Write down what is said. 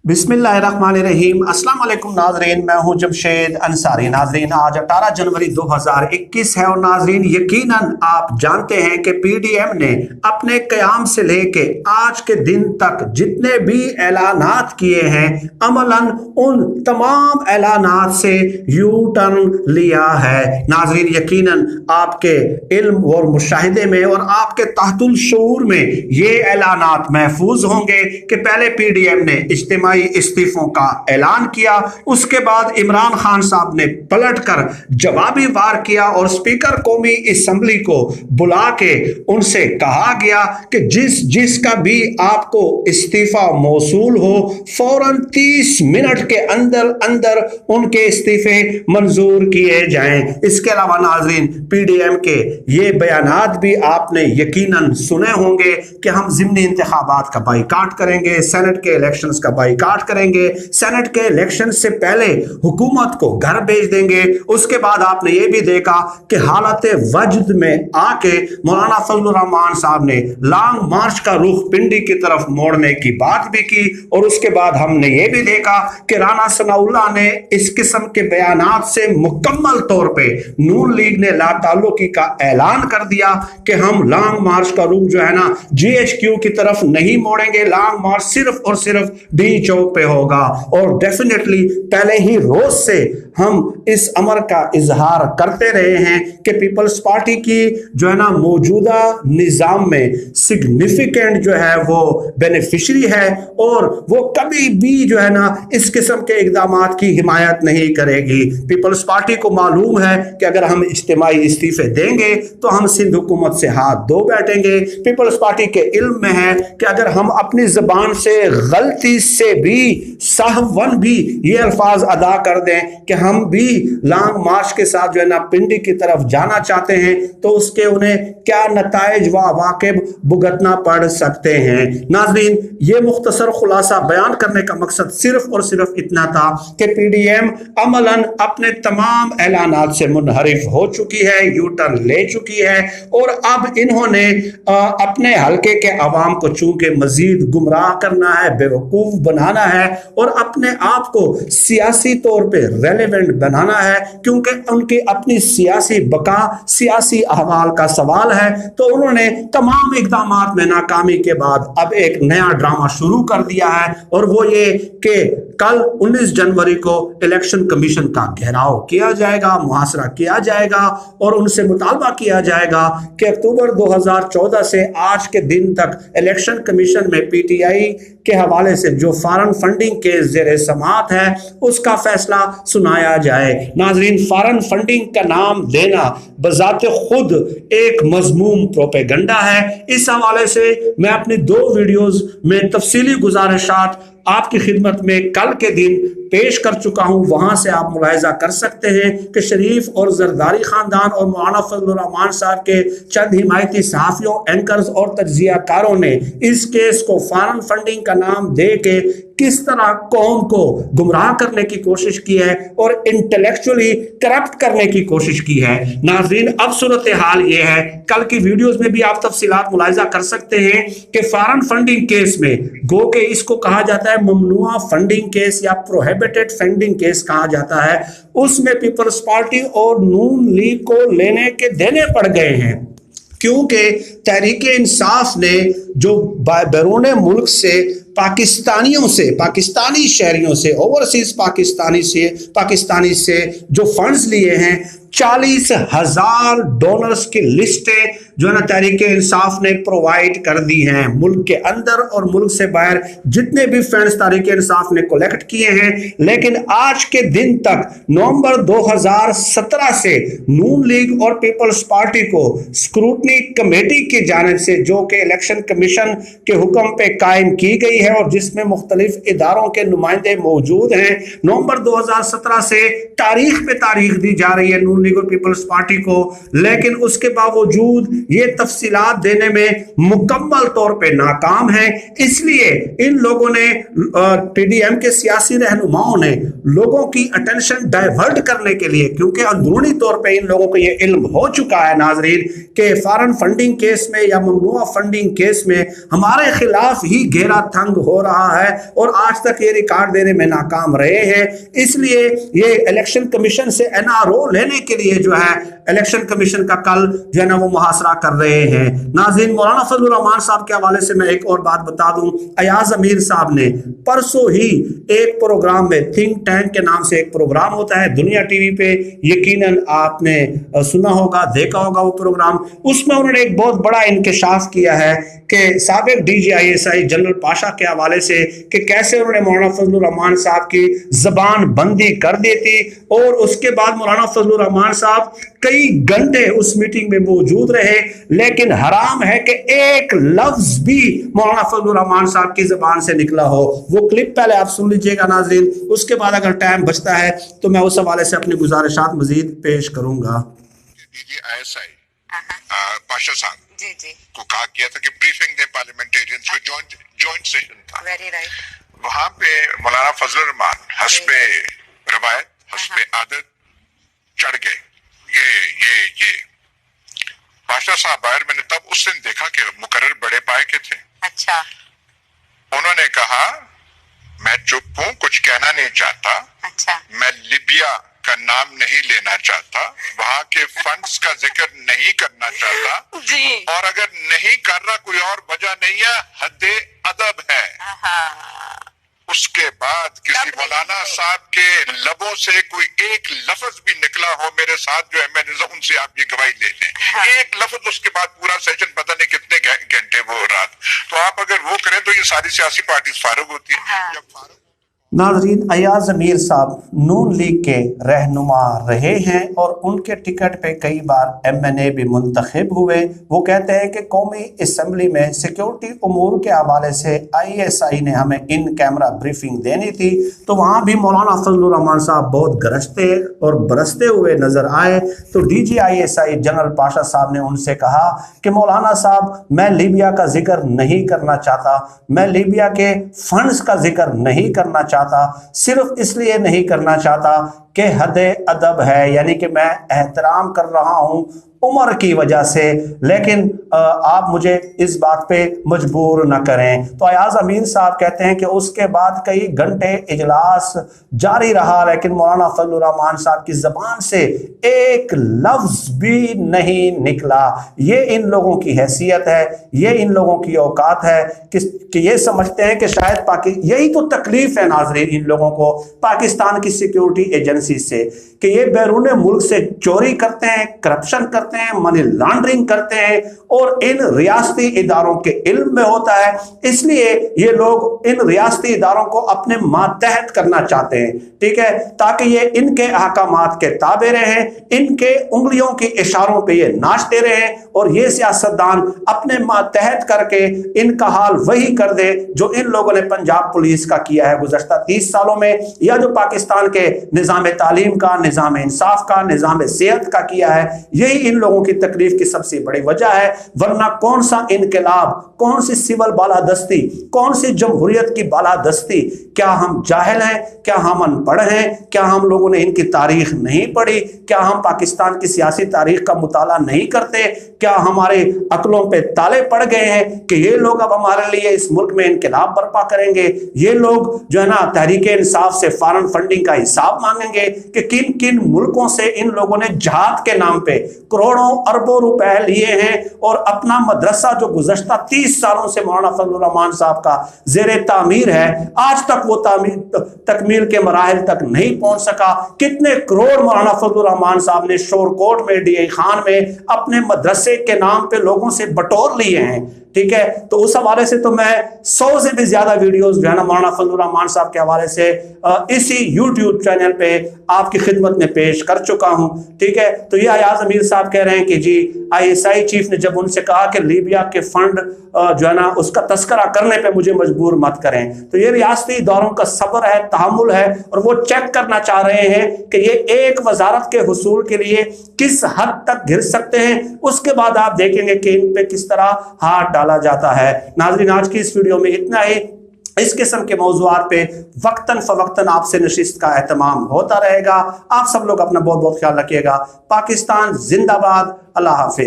بسم اللہ الرحمن الرحیم۔ السلام علیکم ناظرین، میں ہوں جمشید انصاری۔ ناظرین آج 18 جنوری 2021 ہے اور ناظرین یقیناً آپ جانتے ہیں کہ پی ڈی ایم نے اپنے قیام سے لے کے آج کے دن تک جتنے بھی اعلانات کیے ہیں عملاً ان تمام اعلانات سے یو ٹرن لیا ہے۔ ناظرین یقیناً آپ کے علم اور مشاہدے میں اور آپ کے تحت الشعور میں یہ اعلانات محفوظ ہوں گے کہ پہلے پی ڈی ایم نے اجتماعی استعفوں کا اعلان کیا، اس کے بعد عمران خان صاحب نے پلٹ کر جوابی وار کیا اور اسپیکر قومی اسمبلی کو بلا کے ان سے کہا گیا کہ جس کا بھی آپ کو استعفا موصول ہو فوراً 30 منٹ کے اندر اندر ان کے استعفے منظور کیے جائیں۔ اس کے علاوہ ناظرین پی ڈی ایم کے یہ بیانات بھی آپ نے یقیناً سنے ہوں گے کہ ہم ضمنی انتخابات کا بائیکاٹ کریں گے، سینٹ کے الیکشنز کا بائیکاٹ کریں گے، سینٹ کے الیکشن سے پہلے حکومت کو گھر بھیج دیں گے۔ اس کے بعد آپ نے یہ بھی دیکھا کہ حالت وجد میں آ کے مولانا فضل الرحمن صاحب نے لانگ مارچ کا رخ پنڈی کی طرف موڑنے کی بات بھی کی، اور اس کے بعد ہم نے یہ بھی دیکھا کہ رانا ثناء اللہ نے اس قسم کے بیانات سے مکمل طور پہ نون لیگ نے لا تعلقی کا اعلان کر دیا کہ ہم لانگ مارچ کا رخ جو ہے نا جی ایچ کیو کی طرف نہیں موڑیں گے، لانگ مارچ صرف اور صرف ڈی چوک پہ ہوگا۔ اور ڈیفینیٹلی پہلے ہی روز سے ہم اس امر کا اظہار کرتے رہے ہیں کہ پیپلز پارٹی کی جو ہے نا موجودہ نظام میں سگنیفیکنٹ جو ہے وہ بینیفیشری ہے، اور وہ کبھی بھی جو ہے نا اس قسم کے اقدامات کی حمایت نہیں کرے گی۔ پیپلز پارٹی کو معلوم ہے کہ اگر ہم اجتماعی استعفے دیں گے تو ہم سندھ حکومت سے ہاتھ دھو بیٹھیں گے۔ پیپلز پارٹی کے علم میں ہے کہ اگر ہم اپنی زبان سے غلطی سے بھی سہون بھی یہ الفاظ ادا کر دیں کہ ہم بھی لانگ مارچ کے ساتھ جو ہے نا پنڈی کی طرف جانا چاہتے ہیں تو اس کے انہیں کیا نتائج و عواقب بھگتنا پڑ سکتے ہیں۔ ناظرین یہ مختصر خلاصہ بیان کرنے کا مقصد صرف اور صرف اتنا تھا کہ پی ڈی ایم عملاً اپنے تمام اعلانات سے منحرف ہو چکی ہے، یو ٹرن لے چکی ہے، اور اب انہوں نے اپنے حلقے کے عوام کو چونکہ مزید گمراہ کرنا ہے، بیوقوف بنانا ہے اور اپنے آپ کو سیاسی طور پہ ریلیونٹ بنانا ہے، کیونکہ ان کی اپنی سیاسی بقا سیاسی احوال کا سوال ہے، تو انہوں نے تمام اقدامات میں ناکامی کے بعد اب ایک نیا ڈرامہ شروع کر دیا ہے، اور وہ یہ کہ کل 19 جنوری کو الیکشن کمیشن کا گھیراؤ کیا جائے گا، محاصرہ کیا جائے گا، اور ان سے مطالبہ کیا جائے گا کہ اکتوبر 2014 سے آج کے دن تک الیکشن کمیشن میں پی ٹی آئی کے حوالے سے جو فارن فنڈنگ کے زیر سماعت ہے اس کا فیصلہ سنایا جائے۔ ناظرین فارن فنڈنگ کا نام دینا بذات خود ایک مذموم پروپیگنڈا ہے۔ اس حوالے سے میں اپنی 2 ویڈیوز میں تفصیلی گزارشات آپ کی خدمت میں کل کے دن پیش کر چکا ہوں، وہاں سے آپ ملاحظہ کر سکتے ہیں کہ شریف اور زرداری خاندان اور مولانا فضل الرحمن صاحب کے چند حمایتی صحافیوں، اینکرز اور تجزیہ کاروں نے اس کیس کو فارن فنڈنگ کا نام دے کے کس طرح قوم کو گمراہ کرنے کی کوشش کی ہے اور انٹلیکچولی کرپٹ کرنے کی کوشش کی ہے۔ ناظرین اب صورتحال یہ ہے، کل کی ویڈیوز میں بھی آپ تفصیلات ملاحظہ کر سکتے ہیں کہ فارن فنڈنگ کیس میں گو کہ اس کو کہا جاتا ہے ممنوع فنڈنگ کیس یا پروہیبٹڈ فنڈنگ کیس کہا جاتا ہے، اس میں پیپلز پارٹی اور نون لیگ کو لینے کے دینے پڑ گئے ہیں، کیونکہ تحریک انصاف نے جو بیرون ملک سے پاکستانیوں سے، پاکستانی شہریوں سے، اوورسیز پاکستانی سے جو فنڈز لیے ہیں 40,000 ڈونرز کی لسٹیں جو ہے نا تحریک انصاف نے پرووائڈ کر دی ہیں۔ ملک کے اندر اور ملک سے باہر جتنے بھی فنڈز تحریک انصاف نے کلیکٹ کیے ہیں، لیکن آج کے دن تک نومبر 2017 سے نون لیگ اور پیپلز پارٹی کو اسکروٹنی کمیٹی کی جانب سے جو کہ الیکشن کمیشن کے حکم پہ قائم کی گئی ہے اور جس میں مختلف اداروں کے نمائندے موجود ہیں، نومبر 2017 سے تاریخ پہ تاریخ دی جا رہی ہے نون نون لیگ اور پیپلز پارٹی کو، لیکن اس کے باوجود یہ تفصیلات دینے میں مکمل طور پہ ناکام ہیں۔ اس لیے ان لوگوں نے پی ڈی ایم کے سیاسی رہنماؤں نے لوگوں کی اٹینشن ڈائیورٹ کرنے کے لیے، کیونکہ اندرونی طور پہ ان لوگوں کو یہ علم ہو چکا ہے ناظرین کہ فارن فنڈنگ کیس میں یا ممنوع فنڈنگ کیس میں ہمارے خلاف ہی گھیرا تنگ ہو رہا ہے اور آج تک یہ ریکارڈ دینے میں ناکام رہے ہیں۔ اس لیے یہ الیکشن کمیشن سے این آر او لینے کے لیے جو ہے الیکشن کمیشن کا کل جو ہے نا وہ محاصرہ کر رہے ہیں۔ ناظرین، مولانا فضل الرحمان صاحب کے حوالے سے میں ایک اور بات بتا دوں، ایاز امیر صاحب نے پرسوں ہی ایک پروگرام میں، تھنک ٹینک کے نام سے ایک پروگرام ہوتا ہے دنیا ٹی وی پہ، یقیناً آپ نے سنا ہوگا، دیکھا ہوگا وہ پروگرام، اس میں انہوں نے ایک بہت بڑا انکشاف کیا ہے کہ سابق D G I S I general Pasha کے حوالے سے کہ کیسے انہوں نے مولانا فضل الرحمان صاحب کی زبان بندی کر دی تھی، اور اس کے بعد مولانا فضل الرحمان صاحب کئی گھنٹے اس میٹنگ میں موجود رہے، لیکن حرام ہے کہ ایک لفظ بھی مولانا فضل الرحمان صاحب کی زبان سے نکلا ہو۔ وہ کلپ پہلے آپ سن لیجئے گا ناظرین، اس کے بعد اگر ٹائم بچتا ہے تو میں اس حوالے سے اپنی گزارشات مزید پیش کروں گا۔ پاشا صاحب کو کہا گیا تھا کہ بریفنگ دے پارلیمنٹیرینز کو، جوائنٹ سیشن تھا، وہاں پہ مولانا فضل الرحمان حسب روایت حسب عادت چڑھ گئے۔ یہ پاشا صاحب باہر، میں نے تب اس دن دیکھا کہ مقرر بڑے پائے کے تھے۔ اچھا، انہوں نے کہا میں چپ ہوں، کچھ کہنا نہیں چاہتا، میں لیبیا کا نام نہیں لینا چاہتا، وہاں کے فنڈز کا ذکر نہیں کرنا چاہتا، اور اگر نہیں کر رہا کوئی اور وجہ نہیں ہے، حد ادب ہے۔ اس کے بعد کسی مولانا صاحب کے لبوں سے کوئی ایک لفظ بھی نکلا ہو میرے ساتھ جو ہے، میں نے ان سے آپ یہ گواہی لے لیں، ایک لفظ، اس کے بعد پورا سیشن پتہ نہیں کتنے گھنٹے وہ رات، تو آپ اگر وہ کریں تو یہ ساری سیاسی پارٹیز فارغ ہوتی ہیں۔ ناظرین، ایاز امیر صاحب نون لیگ کے رہنما رہے ہیں اور ان کے ٹکٹ پہ کئی بار ایم این اے بھی منتخب ہوئے۔ وہ کہتے ہیں کہ قومی اسمبلی میں سیکیورٹی امور کے حوالے سے آئی ایس آئی نے ہمیں ان کیمرہ بریفنگ دینی تھی، تو وہاں بھی مولانا فضل الرحمان صاحب بہت گرجتے اور برستے ہوئے نظر آئے، تو D G I S I general Pasha صاحب نے ان سے کہا کہ مولانا صاحب میں لیبیا کا ذکر نہیں کرنا چاہتا، میں لیبیا کے فنڈز کا ذکر نہیں کرنا چاہتا، صرف اس لیے نہیں کرنا چاہتا کہ حد ادب ہے، یعنی کہ میں احترام کر رہا ہوں عمر کی وجہ سے، لیکن آپ مجھے اس بات پہ مجبور نہ کریں۔ تو ایاز امیر صاحب کہتے ہیں کہ اس کے بعد کئی گھنٹے اجلاس جاری رہا، لیکن مولانا فضل الرحمان صاحب کی زبان سے ایک لفظ بھی نہیں نکلا۔ یہ ان لوگوں کی حیثیت ہے، یہ ان لوگوں کی اوقات ہے کہ یہ سمجھتے ہیں کہ شاید یہی تو تکلیف ہے ناظرین ان لوگوں کو پاکستان کی سیکیورٹی ایجنسی سے، کہ یہ بیرون ملک سے چوری کرتے ہیں، کرپشن کرتے ہیں، منی لانڈرنگ کرتے ہیں، اور ان ریاستی اداروں کے علم میں ہوتا ہے، اس لیے یہ لوگ ان ریاستی اداروں کو اپنے ماتحت کرنا چاہتے ہیں، ٹھیک ہے، تاکہ یہ ان کے احکامات کے تابع رہیں، ان کے انگلیوں کے اشاروں پہ یہ ناچتے رہیں، اور یہ سیاستدان اپنے ماتحت کر کے ان کا حال وہی کر دے جو ان لوگوں نے پنجاب پولیس کا کیا ہے گزشتہ 30 سالوں میں، یا جو پاکستان کے نظام تعلیم کا، نظام انصاف کا، نظام صحت کا کیا ہے۔ یہی ان لوگوں کی تکلیف کی سب سے بڑی وجہ ہے، ورنہ کون سا انقلاب، کون سی سول بالادستی، کون سی جمہوریت کی بالادستی؟ کیا ہم جاہل ہیں؟ کیا ہم ان پڑھ ہیں؟ کیا ہم لوگوں نے ان کی تاریخ نہیں پڑھی؟ کیا ہم پاکستان کی سیاسی تاریخ کا مطالعہ نہیں کرتے؟ کیا ہمارے عقلوں پہ تالے پڑ گئے ہیں کہ یہ لوگ اب ہمارے لیے اس ملک میں انقلاب برپا کریں گے؟ یہ لوگ جو ہے نا تحریک انصاف سے فارن فنڈنگ کا حساب مانگیں گے کہ کن کن ملکوں سے ان لوگوں نے جہاد کے نام پہ کروڑوں اربوں روپے لیے ہیں، اور اپنا مدرسہ جو گزشتہ 30 سالوں سے مولانا فضل الرحمان صاحب کا زیر تعمیر ہے، آج تک وہ تکمیل کے مراحل تک نہیں پہنچ سکا۔ کتنے کروڑ مولانا فضل الرحمان صاحب نے شور کوٹ میں، ڈی اے خان میں اپنے مدرسے کے نام پہ لوگوں سے بٹور لیے ہیں، ٹھیک ہے، تو اس حوالے سے تو میں 100 سے بھی زیادہ ویڈیوز جو ہے نا مولانا فضل الرحمان صاحب کے حوالے سے اسی یوٹیوب چینل پہ آپ کی خدمت میں پیش کر چکا ہوں، ٹھیک ہے۔ تو یہ ایاز امیر صاحب کہہ رہے ہیں کہ جی ISI چیف نے جب ان سے کہا کہ لیبیا کے فنڈ جو ہے نا اس کا تذکرہ کرنے پہ مجھے مجبور مت کریں، تو یہ ریاستی اداروں کا صبر ہے، تحمل ہے، اور وہ چیک کرنا چاہ رہے ہیں کہ یہ ایک وزارت کے حصول کے لیے کس حد تک گر سکتے ہیں، اس کے بعد آپ دیکھیں گے کہ ان پہ کس طرح ہاتھ ڈالا جاتا ہے۔ ناظرین آج کی اس ویڈیو میں اتنا ہی، اس قسم کے موضوعات پہ وقتاً فوقتاً آپ سے نشست کا اہتمام ہوتا رہے گا۔ آپ سب لوگ اپنا بہت بہت خیال رکھیے گا۔ پاکستان زندہ باد، اللہ حافظ۔